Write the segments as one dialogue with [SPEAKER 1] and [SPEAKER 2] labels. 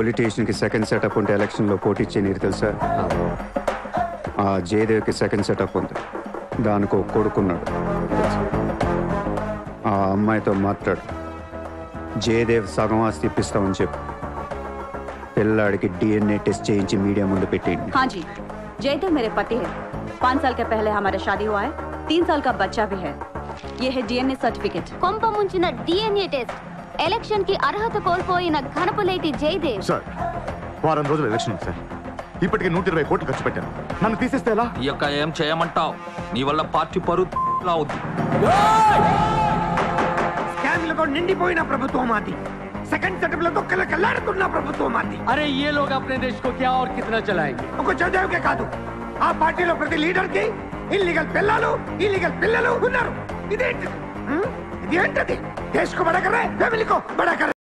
[SPEAKER 1] Politician కి second setup ఉంటే election లో పోటీ చేయనీరు తెలుసా? ఆ జయదేవ్కి సెకండ్ సెటప్ ఉంది. దానికి ఒక కొడుకున్నాడు. ఆ అమ్మాయితో మాట్లాడు. జయదేవ్ సగం ఆస్తి ఇప్పిస్తామని చెప్పు. పిల్లాడికి DNA टेस्ट చేయించి మీడియా ముందు పెట్టేయండి.
[SPEAKER 2] हाँ जी, जयदेव मेरे पति है. 5 साल के पहले हमारा शादी हुआ है. 3 साल का बच्चा भी है. ये है DNA सर्टिफिकेट.
[SPEAKER 3] కొంప ముంచిన DNA టెస్ట్. ఎలక్షన్ కి అర్హత కోల్పోయిన ఘనపులేటి జయదేవ్.
[SPEAKER 4] సార్, వారం రోజులు ఎలక్షన్ సార్. ఇప్పటికే 120 కోట్లు ఖర్చు పెట్టాను. నన్ను తీసేస్తే ఎలా?
[SPEAKER 5] ఈ యొక్క ఏం చేయమంటావు? నీ వల్ల పార్టీ పరువు అవుతుంది.
[SPEAKER 6] స్కామ్లతో నిండిపోయిన ప్రభుత్వం మాది. సెకండ్ సెటప్ లతో కలకలాడుతున్న ప్రభుత్వం మాది.
[SPEAKER 7] अरे ये लोग अपने देश को क्या और कितना चलाएंगे?
[SPEAKER 6] ఒక జయదేవ్కే కాదు, ఆ పార్టీలో ప్రతి లీడర్ కి ఇల్లీగల్ పిల్లలు ఉన్నారు. ఇదేంటిది? ఇదేంటది? దేశ్ కో బడా కర్ రహే, ఫ్యామిలీ కో బడా కర్.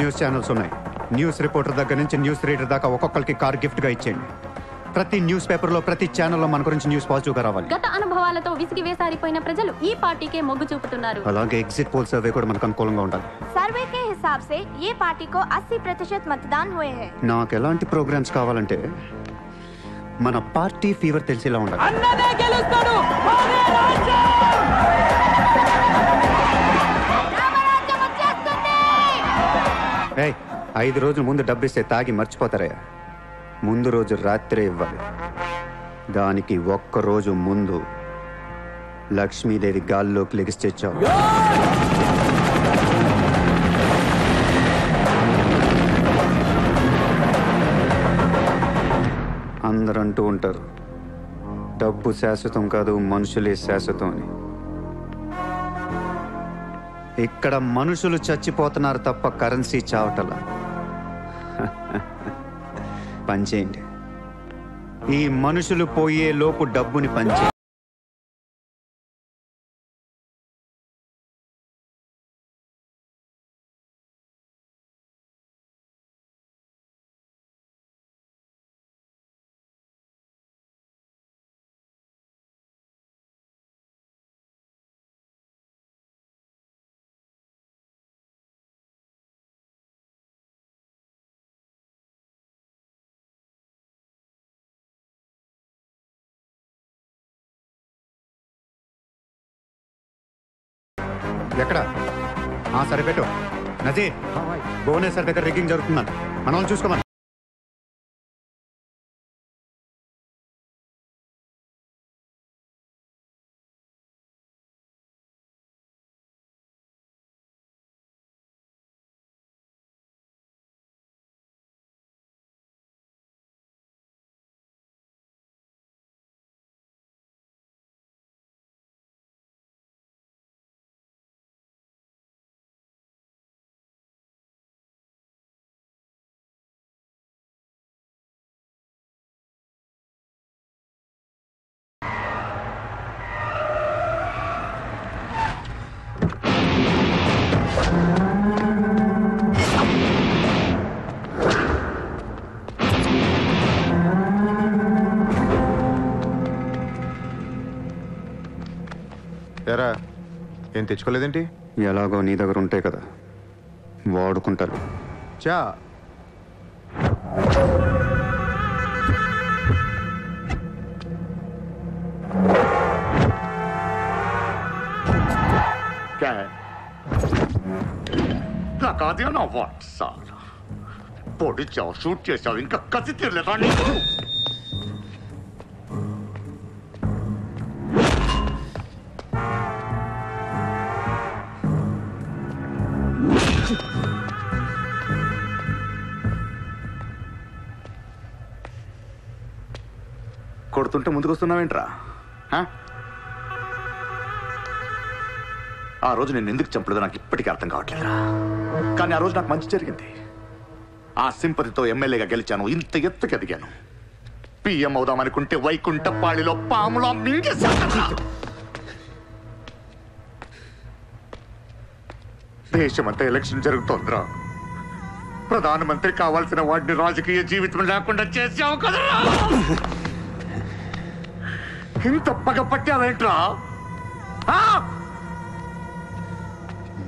[SPEAKER 1] న్యూస్ ఛానల్స్ ఉన్నాయి. న్యూస్ రిపోర్టర్ దగ్గర నుంచి న్యూస్ రీడర్ దాకా ఒక్కొక్కరికి కార్ గిఫ్ట్ గా ఇచ్చేయండి. ప్రతి న్యూస్ పేపర్ లో, ప్రతి ఛానల్లో మన గురించి న్యూస్ పాజిటివ్ గా రావాలి.
[SPEAKER 2] గత అనుభవాలతో విసిగి వేసారిపోయిన ప్రజలు ఈ పార్టీకే మొగ్గు చూపుతున్నారు.
[SPEAKER 1] అలాగే ఎగ్జిట్ పోల్ సర్వే కూడా మనకు అనుకూలంగా ఉండాలి.
[SPEAKER 3] सर्वे के हिसाब से ये पार्टी को 80% मतदान हुए हैं.
[SPEAKER 1] నాకు ఎలాంటి ప్రోగ్రామ్స్ కావాలంటే మన పార్టీ ఫీవర్ తెలిసేలా ఉండాలి.
[SPEAKER 7] అన్నదే గెలుస్తాడు.
[SPEAKER 3] రామరాజ్యం వచ్చేస్తుంది.
[SPEAKER 1] 5 రోజుల ముందు డబ్బిస్తే తాగి మర్చిపోతారయ్యా. ముందు రోజు రాత్రే ఇవ్వాలి. దానికి ఒక్క రోజు ముందు లక్ష్మీదేవి గాల్లోకి లెగిసి తెచ్చావు. అందరూ అంటూ ఉంటారు, డబ్బు శాశ్వతం కాదు, మనుషులే శాశ్వతం అని. ఇక్కడ మనుషులు చచ్చిపోతున్నారు తప్ప కరెన్సీ చావటలా. పనిచేయండి. ఈ మనుషులు పోయే లోపు డబ్బుని పంచే. ఎక్కడ? సరే పెట్టు. నజీర్, భువనేశ్వర్ దగ్గర రిగ్గింగ్ జరుగుతుందని మనం చూసుకోమని.
[SPEAKER 4] ఎరా, ఏం తెచ్చుకోలేదేంటి?
[SPEAKER 1] ఎలాగో నీ దగ్గర ఉంటాయి కదా, వాడుకుంటారు.
[SPEAKER 4] చా
[SPEAKER 8] నాకు అదే నా వాట్ సార్, పొడిచావు, షూట్ చేసావు, ఇంకా కసి తీరలేదా నీకు?
[SPEAKER 4] కొడుతుంటే ముందుకు వస్తున్నావేంట్రా?
[SPEAKER 8] ఆ రోజు నేను ఎందుకు చంపలేదో నాకు ఇప్పటికీ అర్థం కావట్లేదు. కానీ ఆ రోజు నాకు మంచి జరిగింది. ఆ సింపతితో ఎమ్మెల్యేగా గెలిచాను, ఇంత ఎత్తుకు ఎదిగాను. పిఎం అవుదామనుకుంటే వైకుంఠపాళిలో పాములా మింగేశాను. దేశమంతా ఎలక్షన్ జరుగుతోందిరా. ప్రధానమంత్రి కావాల్సిన వాడిని రాజకీయ జీవితం లేకుండా చేసావు కదా. ఇంత పగ పట్టావేంట్రా?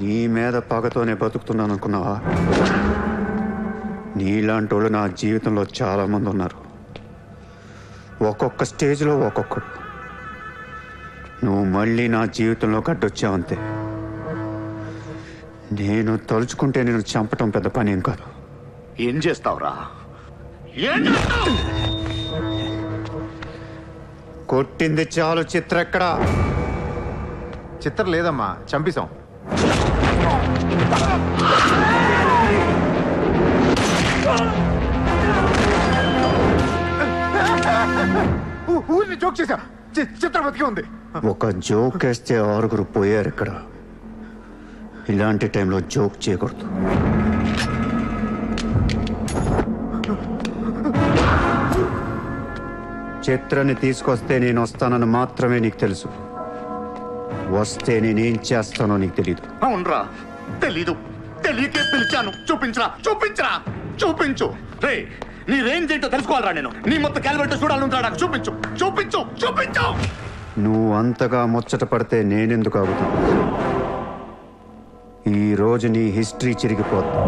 [SPEAKER 1] నీ మీద పగతోనే బతుకుతున్నాను అనుకున్నావా? నీలాంటి వాళ్ళు నా జీవితంలో చాలా మంది ఉన్నారు. ఒక్కొక్క స్టేజ్లో ఒక్కొక్కడు. నువ్వు మళ్ళీ నా జీవితంలో గడ్డొచ్చావంతే. నేను తలుచుకుంటే నేను చంపటం పెద్ద పని ఏం కాదు.
[SPEAKER 8] ఏం చేస్తావురా? ఏం చేస్తావు?
[SPEAKER 1] కొట్టింది చాలు. చిత్ర ఎక్కడా?
[SPEAKER 4] చిత్రం లేదమ్మా, చంపేశాం. ఊరిని జోక్ చేశా. చిత్రం బతికి ఉంది.
[SPEAKER 1] ఒక జోక్ వేస్తే 6 పోయారు ఇక్కడ. ఇలాంటి టైంలో జోక్ చేయకూడదు. చిత్రాన్ని తీసుకొస్తే నేను వస్తానని మాత్రమే నీకు తెలుసు. వస్తే నేనేం చేస్తానో నీకు తెలీదు.
[SPEAKER 8] అవునరా, తెలీదు. తెలియకే పిలిచాను. చూపించరా, చూపించరా, చూపించు. రే, నీ రేంజ్ ఏంటో తెలుసుకోవాలరా నేను. నీ మొత్తం క్యాలిబర్ చూడాలంటా. నాకు చూపించు, చూపించు, చూపించు.
[SPEAKER 1] నువ్వు అంతగా ముచ్చట పడితే నేనెందుకు ఆగుతాను? ఈ రోజు నీ హిస్టరీ చిరిగిపోతుంది.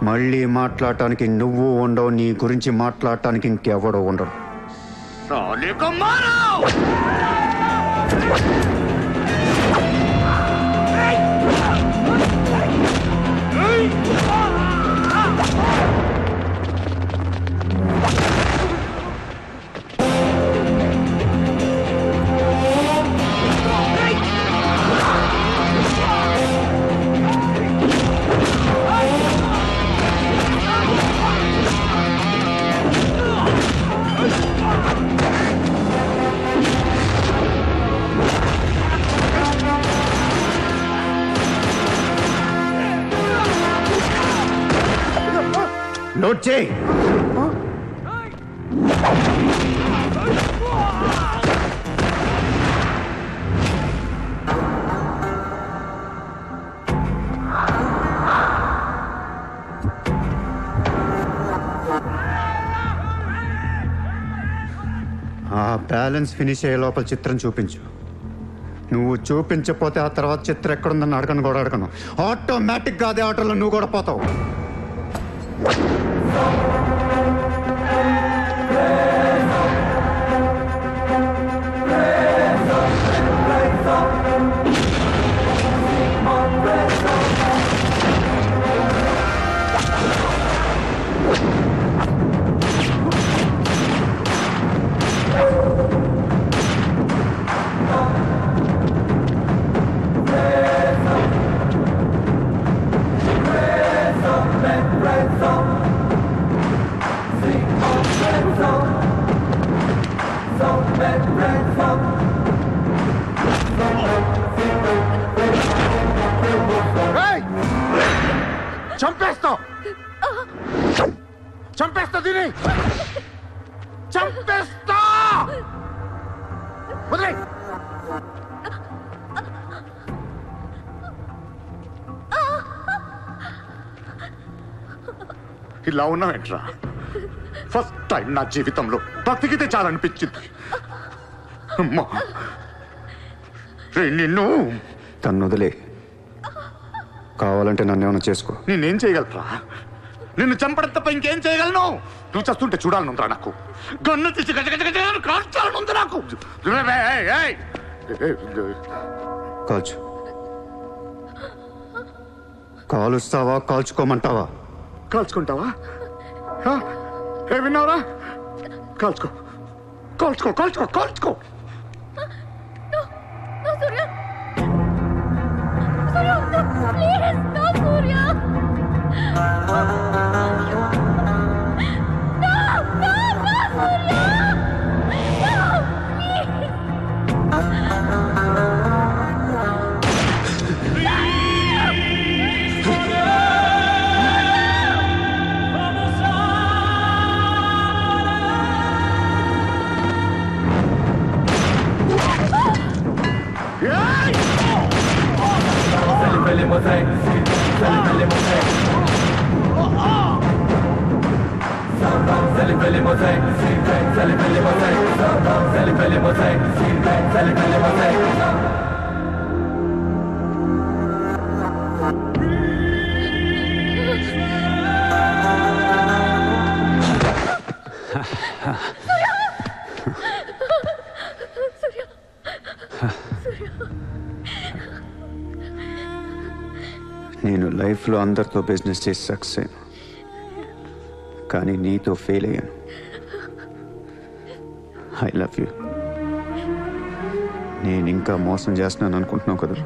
[SPEAKER 1] మళ్ళీ మాట్లాడటానికి నువ్వు ఉండవు. నీ గురించి మాట్లాడటానికి ఇంకెవడో ఉండడు. నోట్ చేయి. ఆ బ్యాలెన్స్ ఫినిష్ అయ్యే లోపల చిత్రం చూపించు. నువ్వు చూపించకపోతే ఆ తర్వాత చిత్రం ఎక్కడుందని అడగను కూడా అడగను. ఆటోమేటిక్గా అదే ఆటోలో నువ్వు కూడా పోతావు.
[SPEAKER 6] చంపేస్తావు, చంపేస్తా, దీని చంపేస్తా. వదిలే.
[SPEAKER 8] ఇలా ఉన్నావేంట్రా? ఫస్ట్ టైం నా జీవితంలో బ్రతికితే చాలనిపించింది. అమ్మా, నిన్ను
[SPEAKER 1] తను వదిలే. కావాలంటే నన్ను ఏమైనా చేసుకో.
[SPEAKER 8] నేనేం చేయగలరా? నిన్ను చంపడం తప్ప ఇంకేం చేయగలను? నువ్వు చేస్తుంటే చూడాలనుందిరా నాకు. గన్ను తీసి కాల్చాలనుంది నాకు.
[SPEAKER 1] కాల్చు. కాలుస్తావా కాల్చుకోమంటావా?
[SPEAKER 8] కాల్చుకుంటావా? ఏ విన్నావురా? కాల్చుకో, కాల్చుకో, కాల్చుకో, కాల్చుకో.
[SPEAKER 1] నేను లైఫ్లో అందరితో బిజినెస్ చేసి సక్సెస్ అయ్యాను, కానీ నీతో ఫెయిల్ అయ్యాను. I love you. నేను ఇంకా మోసం చేస్తున్నాను అనుకుంటున్నావు కదా?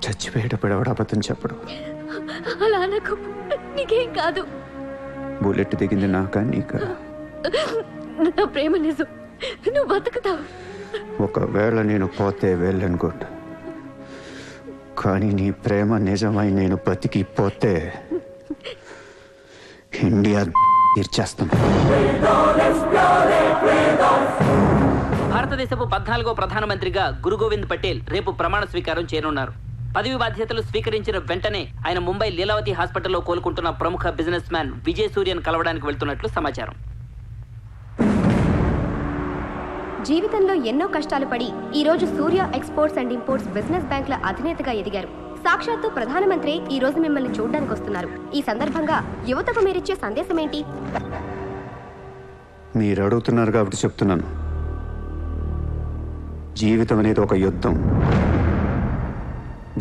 [SPEAKER 1] చచ్చిపోయేటప్పుడు ఎవడు అబద్ధం చెప్పడు.
[SPEAKER 3] అలా నాకు నీకేం కాదు.
[SPEAKER 1] బుల్లెట్ దిగింది నాకా నీకా?
[SPEAKER 3] నా ప్రేమ నిజం, నువ్వు బతుకుతావు.
[SPEAKER 1] ఒకవేళ నేను పోతే వెళ్ళను గుడ్, కానీ నీ ప్రేమ నిజమై నేను బతికిపోతే ఇండియా తీర్చేస్తాను.
[SPEAKER 9] భారతదేశపు 14వ ప్రధానమంత్రిగా గురు గోవింద్ పటేల్ రేపు ప్రమాణ స్వీకారం చేయనున్నారు. పదవి బాధ్యతలు స్వీకరించిన వెంటనే ఆయన ముంబై లీలావతి హాస్పిటల్లో కోలుకుంటున్న ప్రముఖ బిజినెస్ మ్యాన్ విజయ్ సూర్యను కలవడానికి వెళ్తున్నట్లు సమాచారం.
[SPEAKER 10] జీవితంలో ఎన్నో కష్టాలు పడి ఈ రోజు సూర్య ఎక్స్పోర్ట్స్ అండ్ ఇంపోర్ట్స్ బిజినెస్ బ్యాంకుల అధినేతగా ఎదిగారు. సాక్షాత్తు ప్రధానమంత్రి ఈ రోజు మిమ్మల్ని చూడడానికి వస్తున్నారు. ఈ సందర్భంగా యువతకు మీరిచ్చే సందేశం ఏంటి?
[SPEAKER 1] మీరు అడుగుతున్నారు కాబట్టి చెప్తున్నాను. జీవితం అనేది ఒక యుద్ధం.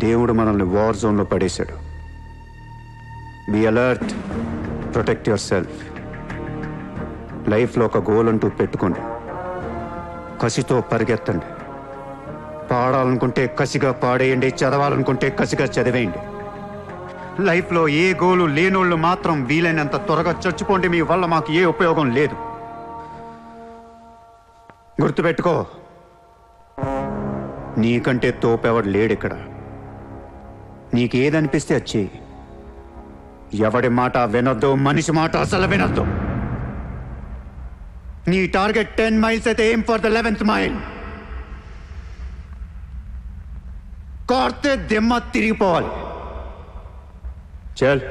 [SPEAKER 1] దేవుడు మనల్ని వార్ జోన్లో పడేశాడు. Be alert, protect yourself. లైఫ్లో ఒక గోల్ అంటూ పెట్టుకోండి, కసితో పరిగెత్తండి. పాడాలనుకుంటే కసిగా పాడేయండి, చదవాలనుకుంటే కసిగా చదివేయండి. లైఫ్లో ఏ గోలు లేనోళ్ళు మాత్రం వీలైనంత త్వరగా చచ్చిపోండి. మీ వల్ల మాకు ఏ ఉపయోగం లేదు. గుర్తుపెట్టుకో, నీకంటే తోపెవడు లేడిక్కడ. నీకేదనిపిస్తే వచ్చి ఎవడి మాట వినొద్దు, మనిషి మాట అసలు వినొద్దు. నీ టార్గెట్ 10 మైల్స్ అయితే aim for the 11th mile. కార్తే దిమ్మ తిరిగిపోవాలి. చల్.